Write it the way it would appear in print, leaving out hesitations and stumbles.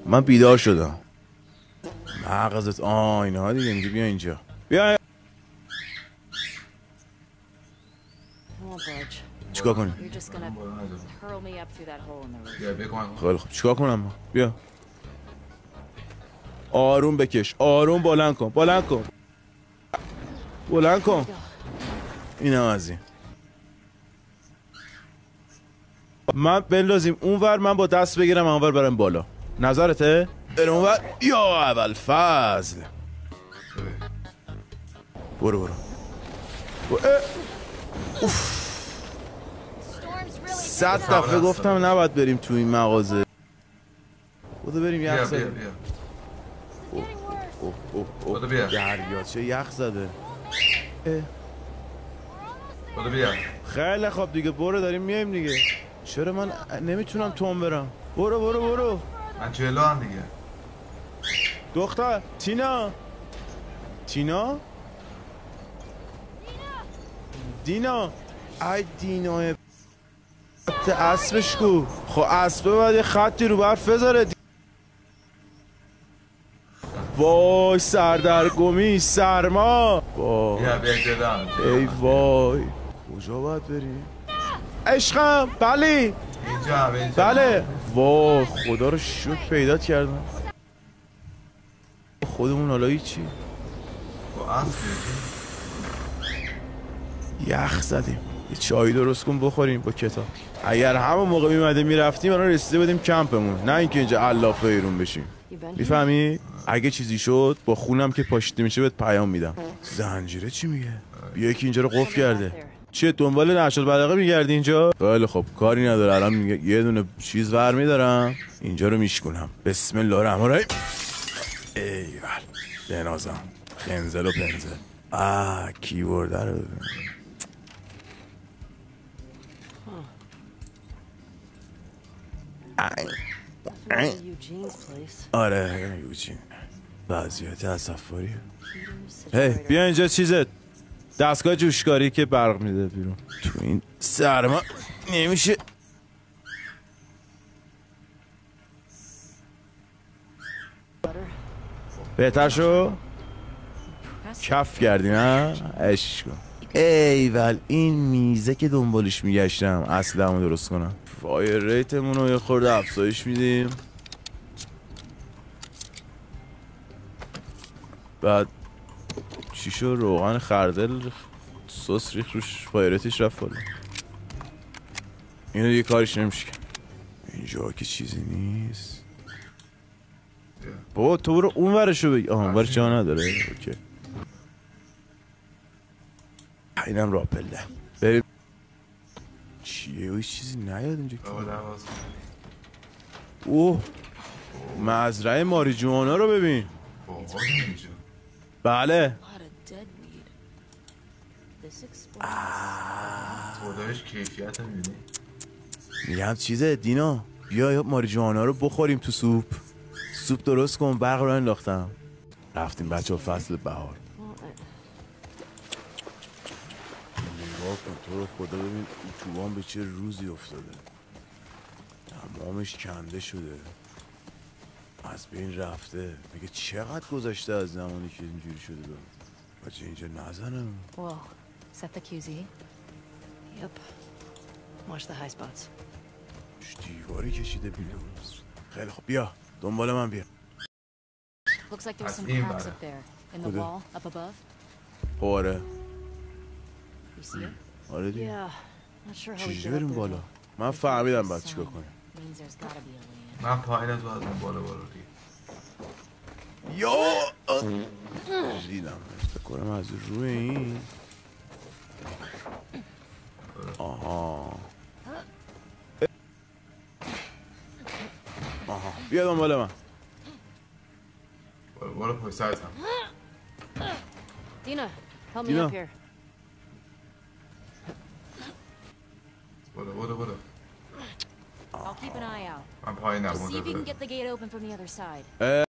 من بیدار شدم. مغزت اینها دیگه میگه بیا اینجا. بیا. چیکار کنیم؟ خیلی خوب چیکار کنم؟ بیا. آروم بکش. آروم بلند کن. بلند کن. بلند کن. اینم از این. من بندازیم اونور، من با دست بگیرم اونور برم بالا. نظرته؟ برم اونور. یا اول فضل. برو. اوف. 100 دفعه گفتم نباید بریم تو این مغازه. بودو بریم یخ زده. بودو بیا. دریاچه یخ زده. بودو بیا. خیلی خوب دیگه برو داریم میایم دیگه. چرا من نمیتونم توم برم؟ برو. من جلو هم دیگه. دختر تینا. دینا. ای دینای اسبش کو. خب اسبه باید یه خطی رو برف بذاره. وای سردرگمی سرما. بیا جلو. ای وای کجا باید بریم؟ عشقم بله اینجا. بله. وای خدا رو شکر پیدات کردم. خودمون حالا چی؟ با اسب یخ زدیم. یه چایی درست کن بخوریم با کتاب. اگر همون موقع میمده میرفتیم الان رسیده بودیم کمپمون، نه اینکه اینجا علافه ایرون بشیم. میفهمی؟ اگه چیزی شد با خونم که پاشیده میشه بهت پیام میدم. زنجیره چی میگه؟ بیا یکی اینجا رو قفل کرده. چیه دنبال نشد بدقه میگردی اینجا؟ خیلی خب کاری نداره. الان یه دونه چیز ور میدارم اینجا رو میشکنم. بسم الله الرحمن الرحیم. ایول بنازم خنزل و پنزل. کیبورد رو ببین. آره یوجین وضعیت اصفاری. بیا اینجا چیزت دستگاه جوشکاری که برق میده بیرون. تو این سرما نمیشه. بهتر شو؟ کف کردی نه؟ عشق کن. ایول این میزه که دنبالش میگشتم اصلا درست کنم. فایر ریتمون رو یه خورده افزایش میدیم. بعد چی شو روغن خردل سس ریخ روش فایر ریتش رفت بالا. اینو دیگه کارش نمیشه. اینجا که چیزی نیست. بابا تو برو اون ورشو بگی. اون جا نداره. اوکی اینم راپله. بریم. چیه و چیزی نیاد اینجا. اوه مزرعه ماریجوانا رو ببین. بله خدایش کیفیت هم میبینی. میگم چیزه دینا بیا ماریجوانا رو بخوریم تو سوپ درست کن. برق رو انداختم. رفتیم بچه فصل بهار. نگاه کن تو رو خدا ببین اتوبان به چه روزی افتاده. تمامش کنده شده از بین رفته. میگه چقدر گذشته از زمانی که اینجوری شده بود. بچه اینجا نزنم. دیواری کشیده بیرون. خیلی خوب بیا دنبال من بیا. آره آره دیگه. چجوری بریم بالا؟ من فهمیدم باید چیکار کنیم. من پایین از باید بالا دیگه. ریدم فکر کنم از روی این. آها بیا دنبال من. بالا پای سایت هم. Dina, help me up here. بالا. I'll keep an eye out. من پایینم. Just see if you can get the gate open from the other side.